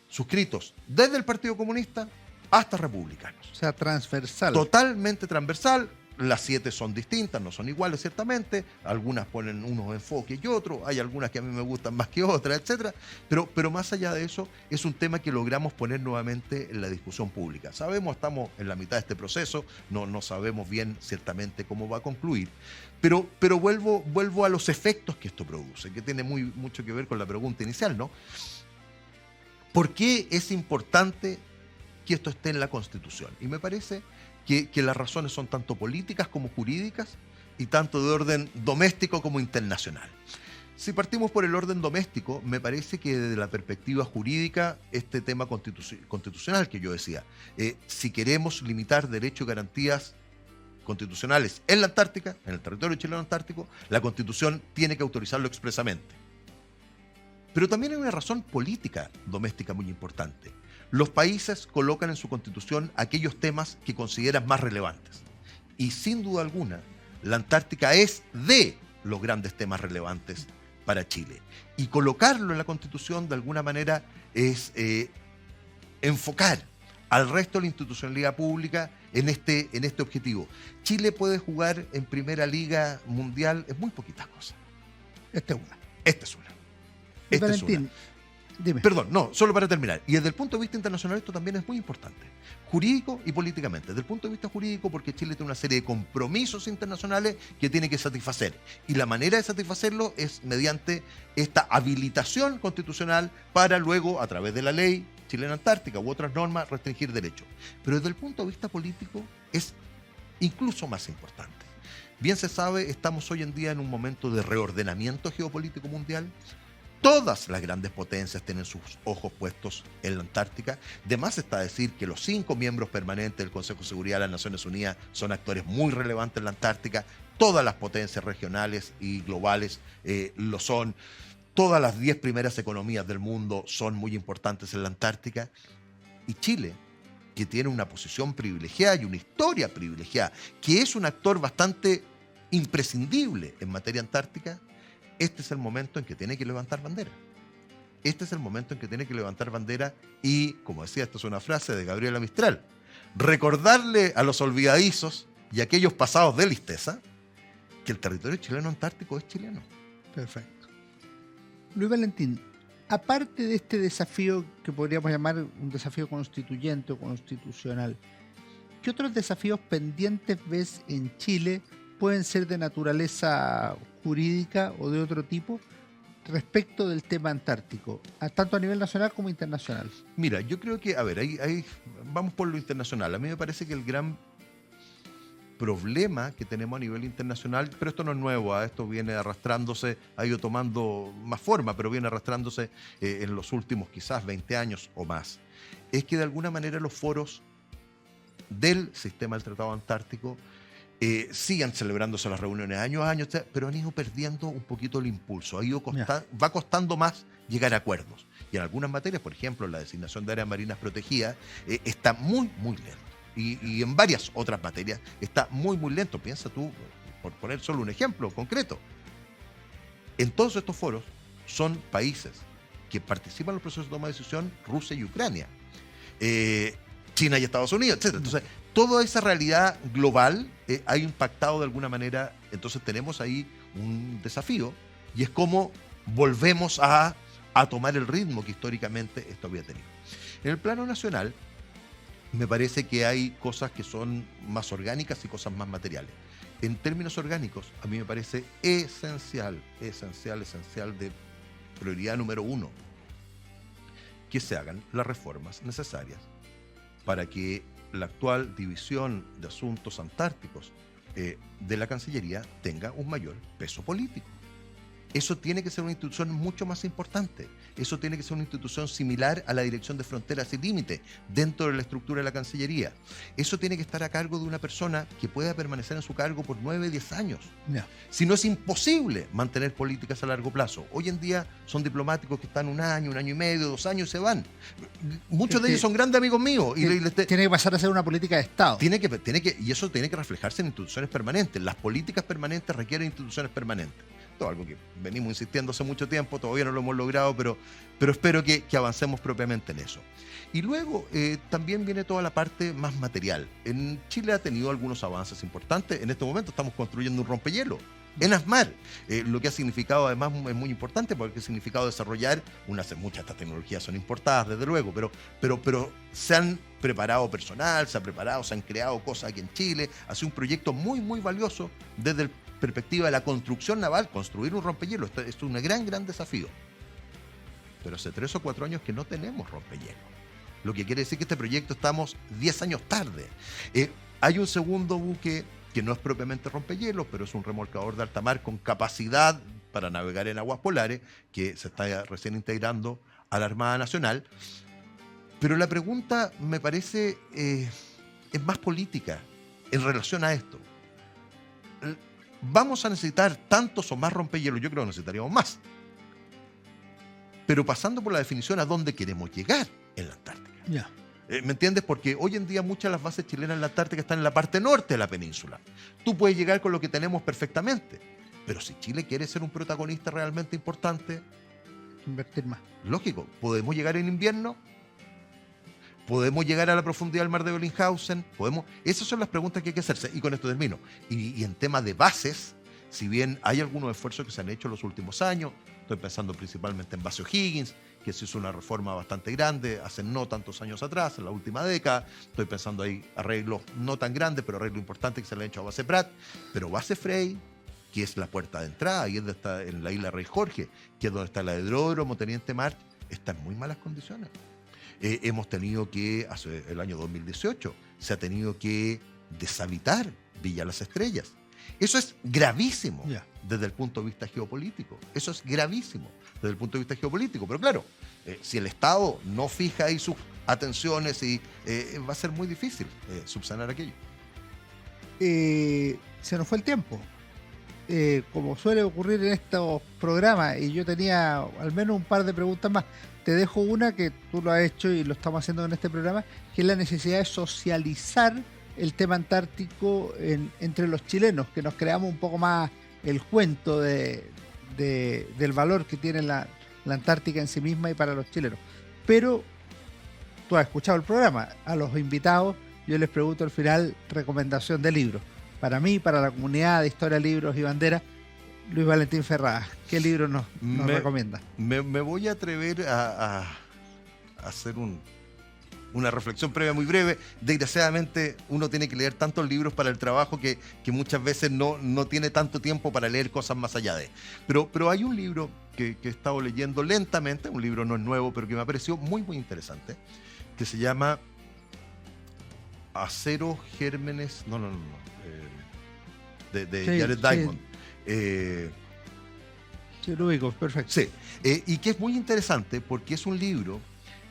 suscritos desde el Partido Comunista hasta republicanos. O sea, transversal. Totalmente transversal. Las 7 son distintas, no son iguales ciertamente. Algunas ponen unos enfoques y otros. Hay algunas que a mí me gustan más que otras, etc. Pero más allá de eso, es un tema que logramos poner nuevamente en la discusión pública. Sabemos, estamos en la mitad de este proceso, no sabemos bien ciertamente cómo va a concluir. Pero vuelvo a los efectos que esto produce, que tiene mucho que ver con la pregunta inicial, ¿no? ¿Por qué es importante que esto esté en la Constitución? Y me parece que las razones son tanto políticas como jurídicas y tanto de orden doméstico como internacional. Si partimos por el orden doméstico, me parece que desde la perspectiva jurídica, este tema constitucional que yo decía, si queremos limitar derechos y garantías constitucionales en la Antártica, en el territorio chileno antártico, la Constitución tiene que autorizarlo expresamente. Pero también hay una razón política doméstica muy importante. Los países colocan en su Constitución aquellos temas que consideran más relevantes. Y sin duda alguna, la Antártica es de los grandes temas relevantes para Chile. Y colocarlo en la Constitución de alguna manera es enfocar al resto de la institucionalidad pública en este objetivo. Chile puede jugar en primera liga mundial en muy poquitas cosas. Esta es una. Esta es una. Valentín, dime. Perdón, no, solo para terminar. Y desde el punto de vista internacional esto también es muy importante. Jurídico y políticamente. Desde el punto de vista jurídico, porque Chile tiene una serie de compromisos internacionales que tiene que satisfacer. Y la manera de satisfacerlo es mediante esta habilitación constitucional para luego, a través de la ley chilena antártica u otras normas, restringir derechos. Pero desde el punto de vista político es incluso más importante. Bien se sabe, estamos hoy en día en un momento de reordenamiento geopolítico mundial. Todas las grandes potencias tienen sus ojos puestos en la Antártica. De más está decir que los 5 miembros permanentes del Consejo de Seguridad de las Naciones Unidas son actores muy relevantes en la Antártica. Todas las potencias regionales y globales lo son. Todas las 10 primeras economías del mundo son muy importantes en la Antártica. Y Chile, que tiene una posición privilegiada y una historia privilegiada, que es un actor bastante imprescindible en materia antártica, este es el momento en que tiene que levantar bandera. Este es el momento en que tiene que levantar bandera y, como decía, esta es una frase de Gabriela Mistral, recordarle a los olvidadizos y a aquellos pasados de listeza que el territorio chileno antártico es chileno. Perfecto. Luis Valentín, aparte de este desafío que podríamos llamar un desafío constituyente o constitucional, ¿qué otros desafíos pendientes ves en Chile? Pueden ser de naturaleza jurídica o de otro tipo respecto del tema antártico, tanto a nivel nacional como internacional. Mira, yo creo que, a ver, ahí vamos por lo internacional. A mí me parece que el gran problema que tenemos a nivel internacional, pero esto no es nuevo, esto viene arrastrándose, ha ido tomando más forma, pero viene arrastrándose en los últimos quizás 20 años o más, es que de alguna manera los foros del sistema del Tratado Antártico sigan celebrándose las reuniones año a año, pero han ido perdiendo un poquito el impulso. Va costando más llegar a acuerdos. Y en algunas materias, por ejemplo, la designación de áreas marinas protegidas, está muy, muy lento. Y en varias otras materias está muy, muy lento. Piensa tú, por poner solo un ejemplo concreto. En todos estos foros son países que participan en los procesos de toma de decisión, Rusia y Ucrania. China y Estados Unidos, etc. Entonces, toda esa realidad global ha impactado de alguna manera. Entonces tenemos ahí un desafío y es cómo volvemos a tomar el ritmo que históricamente esto había tenido. En el plano nacional, me parece que hay cosas que son más orgánicas y cosas más materiales. en términos orgánicos, a mí me parece esencial, de prioridad número 1, que se hagan las reformas necesarias para que la actual división de asuntos antárticos de la Cancillería tenga un mayor peso político. Eso tiene que ser una institución mucho más importante. Eso tiene que ser una institución similar a la Dirección de Fronteras y Límites dentro de la estructura de la Cancillería. Eso tiene que estar a cargo de una persona que pueda permanecer en su cargo por 9, 10 años. No. Si no, es imposible mantener políticas a largo plazo. Hoy en día son diplomáticos que están 1 año, 1 año y medio, 2 años y se van. Muchos de ellos son grandes amigos míos. Tiene que pasar a ser una política de Estado. Y eso tiene que reflejarse en instituciones permanentes. Las políticas permanentes requieren instituciones permanentes. Algo que venimos insistiendo hace mucho tiempo, todavía no lo hemos logrado, pero espero que avancemos propiamente en eso. Y luego también viene toda la parte más material. En Chile ha tenido algunos avances importantes. En este momento estamos construyendo un rompehielo en Asmar, lo que ha significado además es muy importante porque ha significado desarrollar muchas de estas tecnologías son importadas desde luego, pero se han preparado personal, se han creado cosas aquí en Chile. Ha sido un proyecto muy muy valioso desde el perspectiva de la construcción naval. Construir un rompehielo, esto es un gran desafío. Pero hace 3 o 4 años que no tenemos rompehielo. Lo que quiere decir que este proyecto estamos 10 años tarde. Hay un segundo buque que no es propiamente rompehielos, pero es un remolcador de alta mar con capacidad para navegar en aguas polares, que se está recién integrando a la Armada Nacional. Pero la pregunta me parece es más política en relación a esto. ¿Vamos a necesitar tantos o más rompehielos? Yo creo que necesitaríamos más. Pero pasando por la definición a dónde queremos llegar en la Antártica. Ya. ¿Me entiendes? Porque hoy en día muchas de las bases chilenas en la Antártica están en la parte norte de la península. Tú puedes llegar con lo que tenemos perfectamente. Pero si Chile quiere ser un protagonista realmente importante, invertir más. Lógico, ¿podemos llegar en invierno? ¿Podemos llegar a la profundidad del mar de Bellinghausen? Esas son las preguntas que hay que hacerse. Y con esto termino. Y en tema de bases, si bien hay algunos esfuerzos que se han hecho en los últimos años, estoy pensando principalmente en Base O'Higgins, que se hizo una reforma bastante grande hace no tantos años atrás, en la última década. Estoy pensando ahí arreglos no tan grandes, pero arreglos importantes que se le han hecho a Base Prat. Pero Base Frey, que es la puerta de entrada, y es en la isla Rey Jorge, que es donde está el aeródromo Teniente March, está en muy malas condiciones. Hemos tenido que, hace el año 2018, se ha tenido que deshabitar Villa Las Estrellas. Eso es gravísimo desde el punto de vista geopolítico. Eso es gravísimo desde el punto de vista geopolítico. Pero claro, si el Estado no fija ahí sus atenciones, va a ser muy difícil subsanar aquello. Se nos fue el tiempo. Como suele ocurrir en estos programas, y yo tenía al menos un par de preguntas más. Te dejo una que tú lo has hecho y lo estamos haciendo en este programa, que es la necesidad de socializar el tema antártico entre los chilenos, que nos creamos un poco más el cuento del valor que tiene la Antártica en sí misma y para los chilenos. Pero tú has escuchado el programa, a los invitados yo les pregunto al final recomendación de libros. Para mí, para la comunidad de Historia, Libros y Banderas, Luis Valentín Ferradas, ¿qué libro nos recomienda? Me voy a atrever a hacer una reflexión previa muy breve. Desgraciadamente uno tiene que leer tantos libros para el trabajo que muchas veces no tiene tanto tiempo para leer cosas más allá de. Pero hay un libro que he estado leyendo lentamente, un libro no es nuevo, pero que me ha parecido muy muy interesante, que se llama Acero, Gérmenes, de Jared Diamond. Sí, lo ubico, perfecto. Sí, y que es muy interesante porque es un libro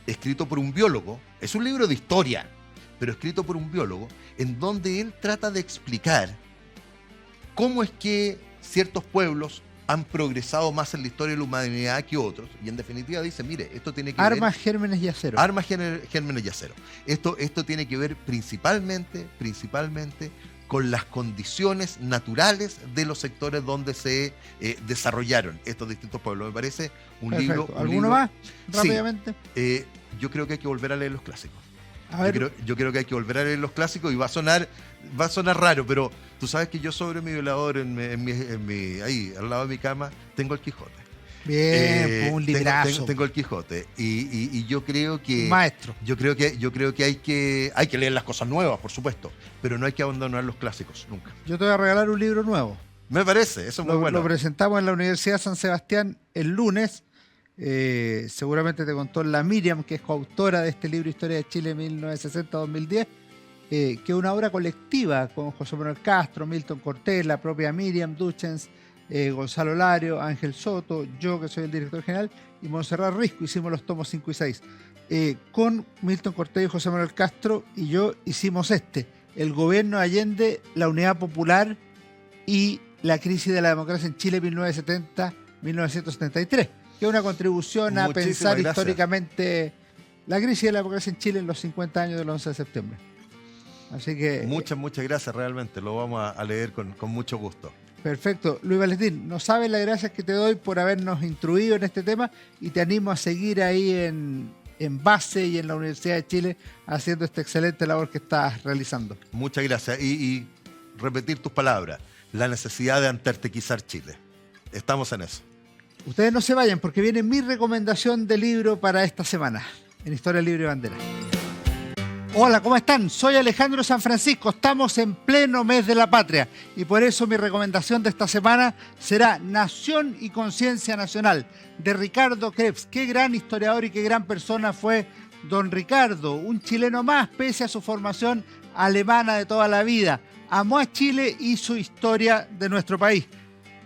escrito por un biólogo, es un libro de historia, pero escrito por un biólogo, en donde él trata de explicar cómo es que ciertos pueblos han progresado más en la historia de la humanidad que otros, y en definitiva dice, mire, esto tiene que Armas, gérmenes y acero. Armas, gérmenes y acero. Esto tiene que ver principalmente con las condiciones naturales de los sectores donde se desarrollaron estos distintos pueblos. Me parece un Perfecto. libro... ¿Alguno más? Rápidamente. Sí, yo creo que hay que volver a leer los clásicos. A ver. Yo creo que hay que volver a leer los clásicos y va a sonar raro, pero tú sabes que yo sobre mi violador, ahí al lado de mi cama, tengo el Quijote. Bien, un librazo. Tengo el Quijote y yo creo que Un maestro. Yo creo que hay que leer las cosas nuevas, por supuesto, pero no hay que abandonar los clásicos nunca. Yo te voy a regalar un libro nuevo. Me parece, eso es muy bueno. Lo presentamos en la Universidad San Sebastián el lunes. Seguramente te contó la Miriam, que es coautora de este libro Historia de Chile 1960-2010, que es una obra colectiva con José Manuel Castro, Milton Cortés, la propia Miriam Duchens, Gonzalo Lario, Ángel Soto, yo que soy el director general, y Montserrat Risco. Hicimos los tomos 5 y 6. Con Milton Cortés y José Manuel Castro y yo hicimos el gobierno de Allende, la Unidad Popular y la crisis de la democracia en Chile 1970-1973, que es una contribución a Muchísimas pensar gracias. históricamente la crisis de la democracia en Chile en los 50 años del 11 de septiembre. Así que... Muchas gracias, realmente. Lo vamos a leer con mucho gusto. Perfecto. Luis Valentín, no sabes las gracias que te doy por habernos instruido en este tema y te animo a seguir ahí en base y en la Universidad de Chile haciendo esta excelente labor que estás realizando. Muchas gracias. Y repetir tus palabras. La necesidad de antartequizar Chile. Estamos en eso. Ustedes no se vayan porque viene mi recomendación de libro para esta semana en Historia Libre y Bandera. Hola, ¿cómo están? Soy Alejandro San Francisco. Estamos en pleno mes de la patria y por eso mi recomendación de esta semana será Nación y Conciencia Nacional de Ricardo Krebs. Qué gran historiador y qué gran persona fue don Ricardo, un chileno más pese a su formación alemana de toda la vida. Amó a Chile y su historia de nuestro país.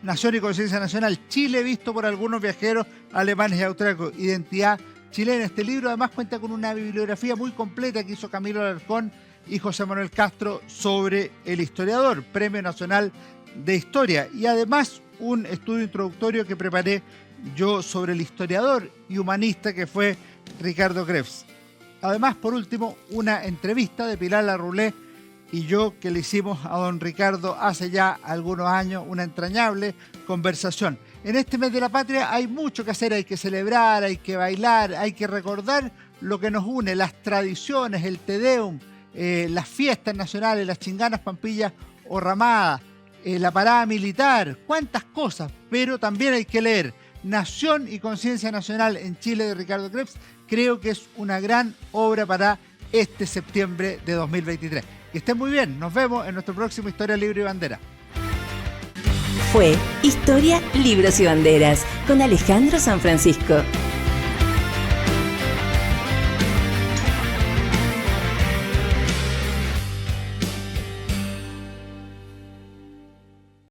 Nación y Conciencia Nacional, Chile visto por algunos viajeros alemanes y austríacos, identidad chilena. Este libro además cuenta con una bibliografía muy completa que hizo Camilo Alarcón y José Manuel Castro sobre el historiador, Premio Nacional de Historia, y además un estudio introductorio que preparé yo sobre el historiador y humanista que fue Ricardo Krebs. Además, por último, una entrevista de Pilar Larroulé y yo que le hicimos a don Ricardo hace ya algunos años, una entrañable conversación. En este mes de la patria hay mucho que hacer, hay que celebrar, hay que bailar, hay que recordar lo que nos une, las tradiciones, el Te Deum, las fiestas nacionales, las chinganas, pampillas o ramadas, la parada militar, cuántas cosas, pero también hay que leer Nación y Conciencia Nacional en Chile de Ricardo Krebs. Creo que es una gran obra para este septiembre de 2023. Que estén muy bien, nos vemos en nuestro próximo Historia Libre y Bandera. Fue Historia, Libros y Banderas con Alejandro San Francisco.